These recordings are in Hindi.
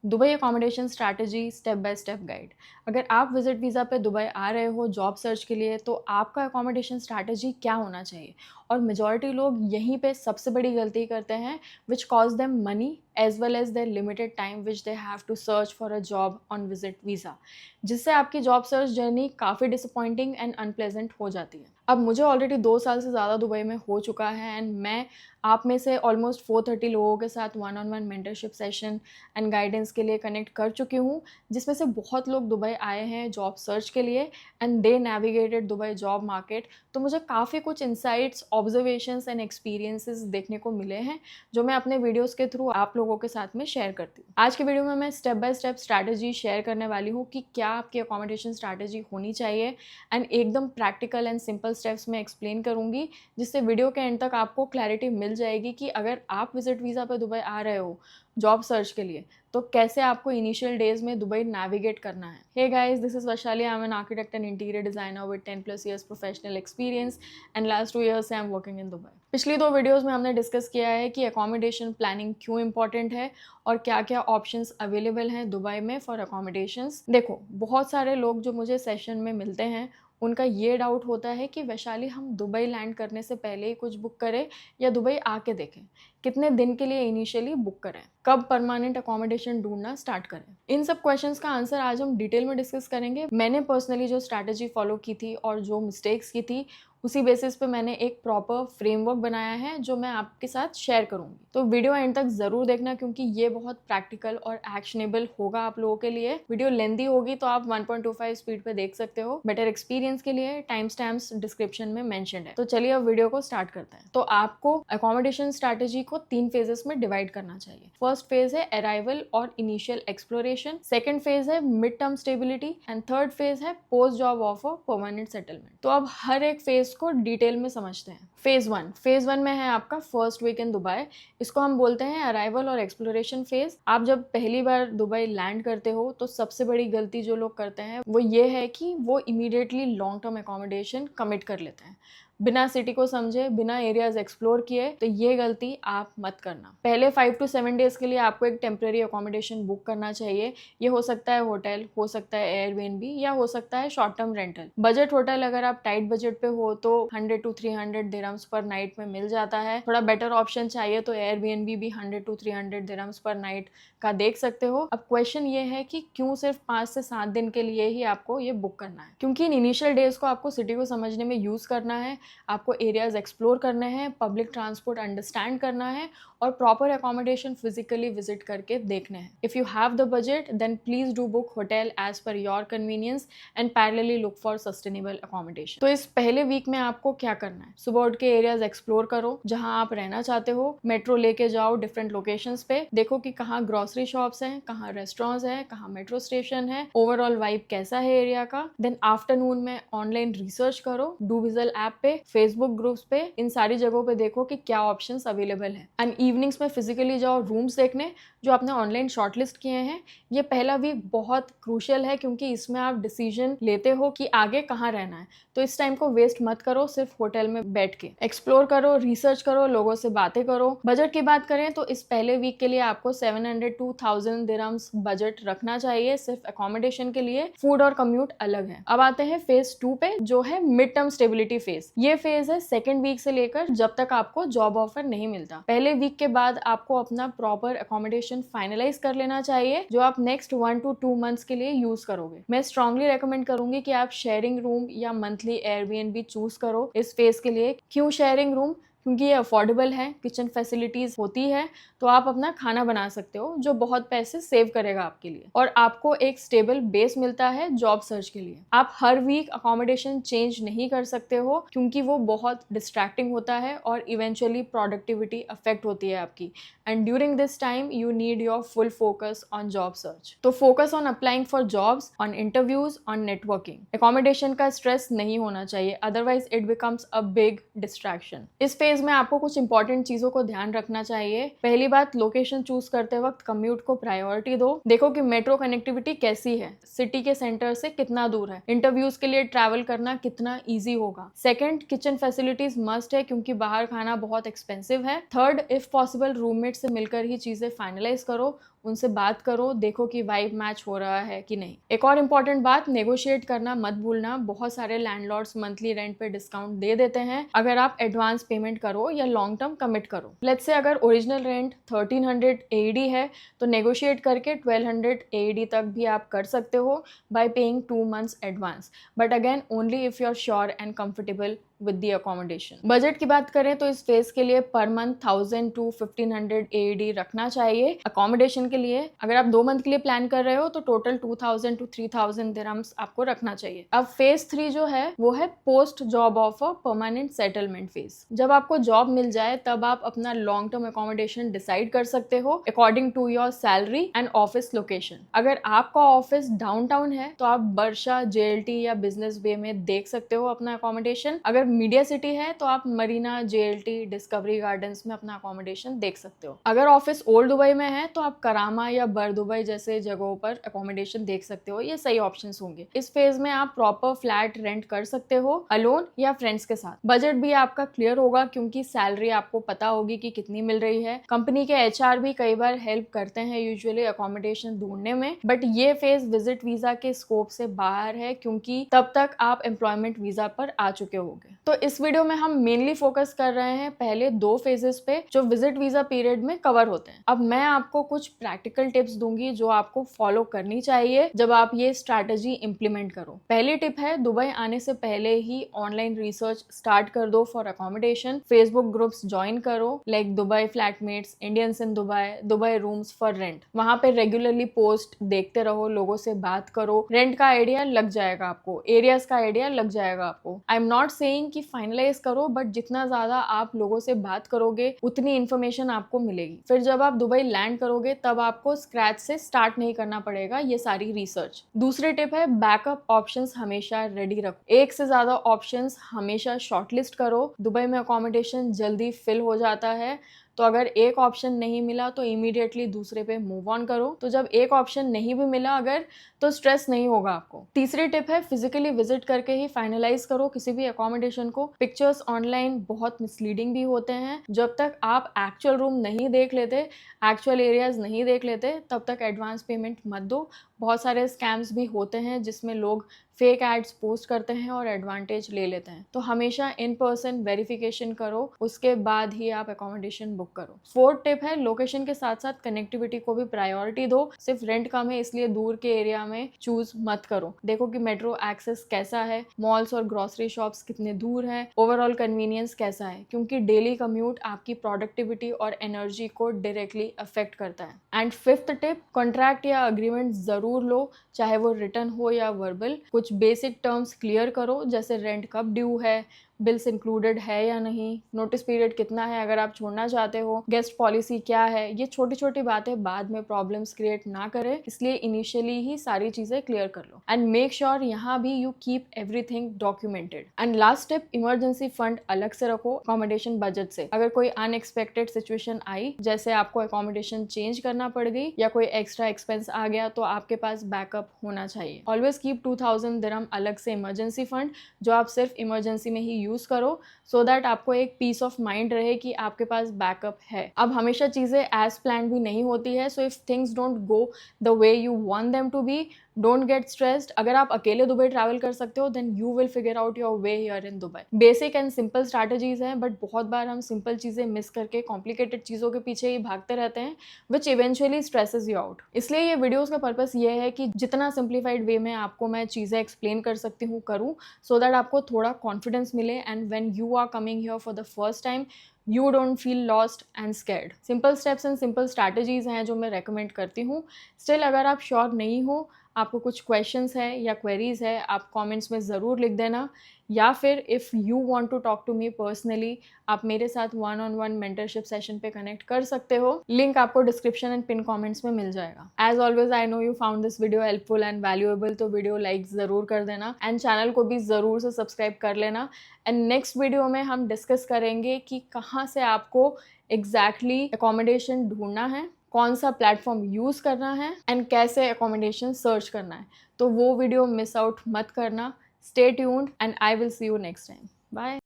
Dubai accommodation strategy step by step guide. अगर आप विजिट वीज़ा पे दुबई आ रहे हो जॉब सर्च के लिए तो आपका अकोमोडेशन स्ट्रैटेजी क्या होना चाहिए। और मेजॉरिटी लोग यहीं पे सबसे बड़ी गलती करते हैं which cause them money as well as their limited time which they have to search for a job on visit visa, जिससे आपकी जॉब सर्च जर्नी काफ़ी डिसअपॉइंटिंग एंड अनप्लेजेंट हो जाती है। अब मुझे ऑलरेडी 2 साल से ज़्यादा दुबई में हो चुका है एंड मैं आप में से ऑलमोस्ट 430 लोगों के साथ 1-on-1 mentorship session and guidance के लिए कनेक्ट कर चुकी हूँ, जिसमें से बहुत लोग दुबई आए हैं जॉब सर्च के लिए and they navigated Dubai job market. तो मुझे काफ़ी कुछ इंसाइट्स, ऑब्जर्वेशंस एंड एक्सपीरियंसेस देखने को मिले हैं जो मैं अपने वीडियोस के थ्रू आप लोगों के साथ में शेयर करती हूँ। आज के वीडियो में मैं step by step strategy share करने वाली हूँ कि क्या आपकी अकोमोडेशन स्ट्रैटेजी होनी चाहिए एंड एकदम प्रैक्टिकल एंड सिंपल स्टेप्स में एक्सप्लेन करूँगी, जिससे वीडियो के एंड तक आपको क्लैरिटी मिल जाएगी कि अगर आप विजिट वीज़ा पे दुबई आ रहे हो जॉब सर्च के लिए तो कैसे आपको इनिशियल डेज में दुबई नेविगेट करना है। Hey guys, this is Vaishali. I am an architect and interior designer with 10+ years professional experience and last 2 years से I am working in Dubai. पिछली 2 वीडियोस में हमने डिस्कस किया है कि अकोमोडेशन प्लानिंग क्यों इंपॉर्टेंट है और क्या क्या ऑप्शंस अवेलेबल हैं दुबई में फॉर अकोमोडेशंस। देखो, बहुत सारे लोग जो मुझे सेशन में मिलते हैं उनका ये डाउट होता है कि वैशाली, हम दुबई लैंड करने से पहले ही कुछ बुक करें या दुबई आके देखें, कितने दिन के लिए इनिशियली बुक करें, कब परमानेंट अकोमोडेशन ढूंढना स्टार्ट करें। इन सब क्वेश्चंस का आंसर आज हम डिटेल में डिस्कस करेंगे। मैंने पर्सनली जो स्ट्रैटेजी फॉलो की थी और जो मिस्टेक्स की थी उसी बेसिस पे मैंने एक प्रॉपर फ्रेमवर्क बनाया है जो मैं आपके साथ शेयर करूंगी। तो वीडियो एंड तक जरूर देखना क्योंकि ये बहुत प्रैक्टिकल और एक्शनेबल होगा आप लोगों के लिए। वीडियो लेंथी होगी तो आप 1.25 स्पीड पे देख सकते हो। बेटर एक्सपीरियंस के लिए टाइम स्टैम्प्स डिस्क्रिप्शन में मेंशन्ड है। तो चलिए अब वीडियो को स्टार्ट करते हैं। तो आपको अकोमोडेशन स्ट्रैटेजी को 3 फेजेस में डिवाइड करना चाहिए। फर्स्ट फेज है अराइवल और इनिशियल एक्सप्लोरेशन, सेकंड फेज है mid term stability and third phase है post job offer permanent settlement. तो अब हर एक फेज को डिटेल में समझते हैं। फेज वन में है आपका फर्स्ट वीक इन दुबई। इसको हम बोलते हैं अराइवल और एक्सप्लोरेशन फेज। आप जब पहली बार दुबई लैंड करते हो तो सबसे बड़ी गलती जो लोग करते हैं वो ये है कि वो immediately long term accommodation commit कर लेते हैं बिना सिटी को समझे, बिना एरियाज एक्सप्लोर किए। तो ये गलती आप मत करना। पहले 5 to 7 डेज के लिए आपको एक टेम्परेरी अकोमोडेशन बुक करना चाहिए। ये हो सकता है होटल, हो सकता है एयरबीएनबी या हो सकता है short term rental. Budget hotel अगर आप टाइट बजट पे हो तो 100 to 300 दिरहम्स पर नाइट में मिल जाता है। थोड़ा बेटर ऑप्शन चाहिए तो एयरबीएनबी भी 100 to 300 दिरहम्स पर नाइट का देख सकते हो। अब क्वेश्चन ये है कि क्यों सिर्फ 5 से 7 दिन के लिए ही आपको ये बुक करना है? क्योंकि इन इनिशियल डेज को आपको सिटी को समझने में यूज करना है, आपको एरियाज एक्सप्लोर करने हैं, पब्लिक ट्रांसपोर्ट अंडरस्टैंड करना है और प्रॉपर अकोमोडेशन फिजिकली विजिट करके देखने हैं। If you have the budget then please do book hotel as per your convenience and parallelly look for sustainable accommodation. तो इस पहले वीक में आपको क्या करना है? सुबह उठ के एरियाज एक्सप्लोर करो जहां आप रहना चाहते हो। मेट्रो लेके जाओ डिफरेंट लोकेशंस पे, देखो कि कहाँ ग्रोसरी शॉप्स हैं, कहाँ रेस्टोरेंट्स हैं, कहाँ मेट्रो स्टेशन है, ओवरऑल वाइब कैसा है एरिया का। देन आफ्टरनून में ऑनलाइन रिसर्च करो, डूविजल ऐप पे, फेसबुक ग्रुप्स पे, इन सारी जगहों पे देखो कि क्या ऑप्शंस अवेलेबल है। एंड इवनिंग्स में फिजिकली जाओ रूम्स देखने जो आपने ऑनलाइन शॉर्टलिस्ट किए हैं। ये पहला वीक बहुत क्रूशियल है क्योंकि इसमें आप डिसीजन लेते हो कि आगे कहाँ रहना है। तो इस टाइम को वेस्ट मत करो सिर्फ होटल में बैठ के। एक्सप्लोर करो, रिसर्च करो, लोगों से बातें करो। बजट की बात करें तो इस पहले वीक के लिए आपको 700 to 1000 दिरहम्स बजट रखना चाहिए सिर्फ अकोमोडेशन के लिए। फूड और कम्यूट अलग है। अब आते हैं फेज 2 पे जो है मिड टर्म स्टेबिलिटी फेज। ये फेज है सेकेंड वीक से लेकर जब तक आपको जॉब ऑफर नहीं मिलता। पहले वीक के बाद आपको अपना प्रॉपर अकोमोडेशन फाइनलाइज कर लेना चाहिए जो आप नेक्स्ट 1 to 2 मंथ्स के लिए यूज करोगे। मैं स्ट्रांगली रेकमेंड करूंगी कि आप शेयरिंग रूम या मंथली एयरबीएनबी चूज करो इस फेज के लिए। क्यों शेयरिंग रूम? क्योंकि ये अफोर्डेबल है, किचन फैसिलिटीज होती है तो आप अपना खाना बना सकते हो जो बहुत पैसे सेव करेगा आपके लिए, और आपको एक स्टेबल बेस मिलता है जॉब सर्च के लिए। आप हर वीक अकोमोडेशन चेंज नहीं कर सकते हो क्योंकि वो बहुत डिस्ट्रैक्टिंग होता है और इवेंचुअली प्रोडक्टिविटी अफेक्ट होती है आपकी। And during this time you need your full focus on job search. तो focus on applying for jobs, on interviews, on networking. Accommodation का स्ट्रेस नहीं होना चाहिए, otherwise it becomes a big distraction. इस फेज में आपको कुछ इंपॉर्टेंट चीजों को ध्यान रखना चाहिए। पहली बात, लोकेशन चूज करते वक्त कम्यूट को प्रायोरिटी दो। देखो कि मेट्रो कनेक्टिविटी कैसी है, सिटी के सेंटर से कितना दूर है, इंटरव्यूज के लिए ट्रैवल करना कितना ईजी होगा। सेकंड, किचन फैसिलिटीज मस्ट है क्योंकि बाहर खाना बहुत एक्सपेंसिव है। थर्ड, इफ पॉसिबल रूममेट से मिलकर ही चीजें फाइनलाइज करो, उनसे बात करो, देखो कि वाइब मैच हो रहा है कि नहीं। एक और इम्पॉर्टेंट बात, नेगोशिएट करना मत भूलना। बहुत सारे लैंडलॉर्ड्स मंथली रेंट पे डिस्काउंट दे देते हैं अगर आप एडवांस पेमेंट करो या लॉन्ग टर्म कमिट करो। लेट्स से अगर ओरिजिनल रेंट 1300 AED है तो नेगोशिएट करके 1200 AED तक भी आप कर सकते हो by paying 2 months advance, but again only if you are sure and comfortable with the accommodation. Budget की बात करें तो इस फेज के लिए पर मंथ 1000 to 1500 AED रखना चाहिए अकोमोडेशन के लिए। अगर आप 2 मंथ के लिए प्लान कर रहे हो तो टोटल 2000 to 3000 दिरहम्स आपको रखना चाहिए। अब फेज 3 जो है वो है post job offer permanent settlement phase. जब आपको जॉब मिल जाए तब आप अपना लॉन्ग टर्म अकोमोडेशन डिसाइड कर सकते हो according to your salary and office location. अगर आपका ऑफिस डाउनटाउन है तो आप बर्शा, JLT या बिजनेस बे में देख सकते हो अपना अकोमोडेशन। अगर मीडिया सिटी है तो आप मरीना, JLT, डिस्कवरी गार्डन्स में अपना अकोमोडेशन देख सकते हो। अगर ऑफिस ओल्ड दुबई में है तो आप करामा या बर दुबई जैसे जगहों पर अकोमोडेशन देख सकते हो। ये सही ऑप्शंस होंगे। इस फेज में आप प्रॉपर फ्लैट रेंट कर सकते हो अलोन या फ्रेंड्स के साथ। बजट भी आपका क्लियर होगा क्योंकि सैलरी आपको पता होगी कि कितनी मिल रही है। कंपनी के HR भी कई बार हेल्प करते हैं यूजुअली अकोमोडेशन ढूंढने में, बट ये फेज विजिट वीजा के स्कोप से बाहर है क्योंकि तब तक आप एम्प्लॉयमेंट वीजा पर आ चुके होंगे। तो इस वीडियो में हम मेनली फोकस कर रहे हैं पहले 2 फेजेस पे जो विजिट वीजा पीरियड में कवर होते हैं। अब मैं आपको कुछ प्रैक्टिकल टिप्स दूंगी जो आपको फॉलो करनी चाहिए जब आप ये स्ट्रैटेजी इंप्लीमेंट करो। पहली टिप है, दुबई आने से पहले ही ऑनलाइन रिसर्च स्टार्ट कर दो for accommodation. Facebook groups join करो like Dubai flatmates, Indians in Dubai, Dubai rooms for rent. वहां पे रेगुलरली पोस्ट देखते रहो, लोगों से बात करो। रेंट का आइडिया लग जाएगा आपको, एरियाज का आइडिया लग जाएगा आपको। आई एम नॉट सेइंग कि फाइनलाइज करो, बट जितना ज्यादा आप लोगों से बात करोगे उतनी इन्फॉर्मेशन आपको मिलेगी। फिर जब आप दुबई लैंड करोगे तब आपको स्क्रैच से स्टार्ट नहीं करना पड़ेगा ये सारी रिसर्च। दूसरी टिप है, बैकअप ऑप्शंस हमेशा रेडी रखो। एक से ज्यादा ऑप्शंस हमेशा शॉर्टलिस्ट करो। दुबई में अकोमोडेशन जल्दी फिल हो जाता है, तो अगर एक ऑप्शन नहीं मिला तो इमीडिएटली दूसरे पे मूव ऑन करो। तो जब एक ऑप्शन नहीं भी मिला अगर, तो स्ट्रेस नहीं होगा आपको। तीसरी टिप है, फिजिकली विजिट करके ही फाइनलाइज करो किसी भी अकोमोडेशन को। पिक्चर्स ऑनलाइन बहुत मिसलीडिंग भी होते हैं। जब तक आप एक्चुअल रूम नहीं देख लेते, एक्चुअल एरियाज नहीं देख लेते, तब तक एडवांस पेमेंट मत दो। बहुत सारे स्कैम्स भी होते हैं जिसमें लोग फेक एड्स पोस्ट करते हैं और एडवांटेज ले लेते हैं। तो हमेशा इन पर्सन वेरिफिकेशन करो, उसके बाद ही आप अकोमोडेशन बुक करो। फोर्थ टिप है, लोकेशन के साथ साथ कनेक्टिविटी को भी प्रायोरिटी दो। सिर्फ रेंट कम है इसलिए दूर के एरिया में चूज मत करो। देखो कि मेट्रो एक्सेस कैसा है, मॉल्स और ग्रोसरी शॉप्स कितने दूर हैं, ओवरऑल कन्वीनियंस कैसा है, क्योंकि डेली कम्यूट आपकी प्रोडक्टिविटी और एनर्जी को डायरेक्टली अफेक्ट करता है। एंड फिफ्थ टिप, कॉन्ट्रैक्ट या अग्रीमेंट जरूर लो, चाहे वो रिटर्न हो या वर्बल। कुछ बेसिक टर्म्स क्लियर करो, जैसे रेंट कब ड्यू है, बिल्स इंक्लूडेड है या नहीं, नोटिस पीरियड कितना है अगर आप छोड़ना चाहते हो, गेस्ट पॉलिसी क्या है। ये छोटी छोटी बातें बाद में प्रॉब्लम्स क्रिएट ना करें, इसलिए इनिशियली ही सारी चीजें क्लियर कर लो। एंड मेक श्योर यहाँ भी you keep everything documented. And last tip, emergency fund अलग से रखो अकोमोडेशन बजट से। अगर कोई अनएक्सपेक्टेड सिचुएशन आई, जैसे आपको अकोमोडेशन चेंज करना पड़ गई या कोई एक्स्ट्रा एक्सपेंस आ गया, तो आपके पास बैकअप होना चाहिए। ऑलवेज कीप 2000 दिरहम अलग से इमरजेंसी फंड, जो आप सिर्फ इमरजेंसी में ही यूज करो, सो दैट आपको एक पीस ऑफ माइंड रहे कि आपके पास बैकअप है। अब हमेशा चीजें एज प्लान भी नहीं होती है, so if things don't go the way you want them to be, don't get stressed. अगर आप अकेले दुबई ट्रैवल कर सकते हो, then you will figure out your way here in Dubai. Basic and simple strategies हैं, बट बहुत बार हम सिंपल चीजें मिस करके कॉम्प्लिकेटेड चीजों के पीछे ही भागते रहते हैं, which eventually stresses you out. इसलिए ये वीडियोस का पर्पस ये है कि जितना सिंप्लीफाइड वे में आपको मैं चीजें एक्सप्लेन कर सकती हूँ करूँ, सो दैट आपको थोड़ा कॉन्फिडेंस मिले and when you are coming here for the first time you don't feel lost and scared. Simple steps and simple strategies हैं जो मैं रेकमेंड करती हूँ। स्टिल अगर आप श्योर नहीं हो, आपको कुछ क्वेश्चंस है या क्वेरीज है, आप कमेंट्स में ज़रूर लिख देना, या फिर if you want to talk to me personally, आप मेरे साथ 1-on-1 मेंटरशिप सेशन पे कनेक्ट कर सकते हो। लिंक आपको डिस्क्रिप्शन एंड पिन कमेंट्स में मिल जाएगा। As always I know you found this video helpful and valuable, तो वीडियो लाइक ज़रूर कर देना एंड चैनल को भी ज़रूर से सब्सक्राइब कर लेना। एंड नेक्स्ट वीडियो में हम डिस्कस करेंगे कि कहाँ से आपको एग्जैक्टली अकोमोडेशन ढूंढना है, कौन सा प्लेटफॉर्म यूज़ करना है एंड कैसे अकोमोडेशन सर्च करना है। तो वो वीडियो मिस आउट मत करना। Stay tuned and I will see you next time. Bye.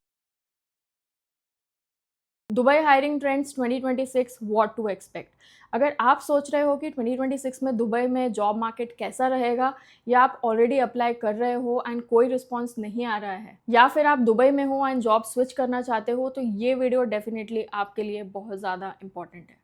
Dubai hiring trends 2026 what to expect. अगर आप सोच रहे हो कि 2026 में दुबई में जॉब मार्केट कैसा रहेगा, या आप ऑलरेडी अप्लाई कर रहे हो एंड कोई रिस्पॉन्स नहीं आ रहा है, या फिर आप दुबई में हो एंड जॉब स्विच करना चाहते हो, तो ये वीडियो डेफिनेटली आपके लिए बहुत ज़्यादा इंपॉर्टेंट है।